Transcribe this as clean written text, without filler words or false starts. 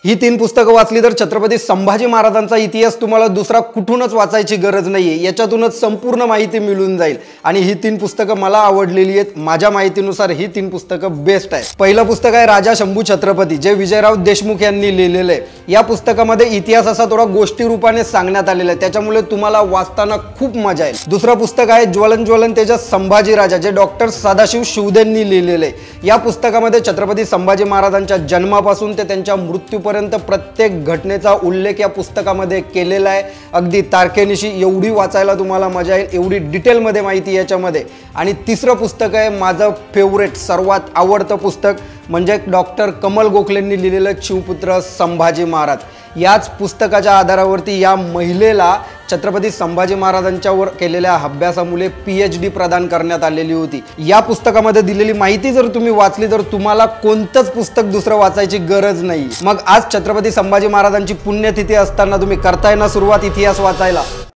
ही 3 पुस्तकं वाचली तर छत्रपती संभाजी महाराजांचा इतिहास तुम्हाला दुसरा कुठूनच वाचायची गरज नाहीये, याच्यातूनच संपूर्ण माहिती मिळून जाईल। आणि ही 3 पुस्तकं मला आवडलेली आहेत। माझ्या माहितीनुसार ही 3 पुस्तकं बेस्ट आहे। पहिलं पुस्तक आहे राजा शंभू छत्रपती, जे विजयराव देशमुख यांनी लिहिलेलं आहे। या पुस्तकामध्ये इतिहास असा थोडा गोष्टी रूपाने सांगण्यात आलेला आहे, त्याच्यामुळे तुम्हाला वाचताना खूप मजा येईल। दुसरं पुस्तक आहे ज्वलन तेजस संभाजी राजा, जे डॉक्टर सदाशिव शिवदेंनी लिहिलेले आहे। या पुस्तकामध्ये छत्रपती संभाजी महाराजांच्या जन्मापासून ते त्यांच्या मृत्यूपर्यंत प्रत्येक घटनेचा उल्लेख या पुस्तकामध्ये केलेला आहे। अगदी तारखेनिशी एवढी वाचायला तुम्हाला मजा येईल, एवढी डिटेलमध्ये माहिती याच्यामध्ये। आणि तिसरं पुस्तक आहे माझं फेवरेट, सर्वात आवडतं पुस्तक, म्हणजे डॉक्टर कमल गोखलेंनी लिहिलेलं शिवपुत्र संभाजी महाराज। याच पुस्तकाच्या आधारावरती या महिलेला छत्रपती संभाजी महाराजांच्यावर केलेल्या अभ्यासामुळे PhD प्रदान करण्यात आलेली होती। या पुस्तकामध्ये दिलेली माहिती जर तुम्ही वाचली तर तुम्हाला कोणतंच पुस्तक दुसरं वाचायची गरज नाही। मग आज छत्रपती संभाजी महाराजांची पुण्यतिथी असताना तुम्ही करताय ना सुरुवात इतिहास वाचायला?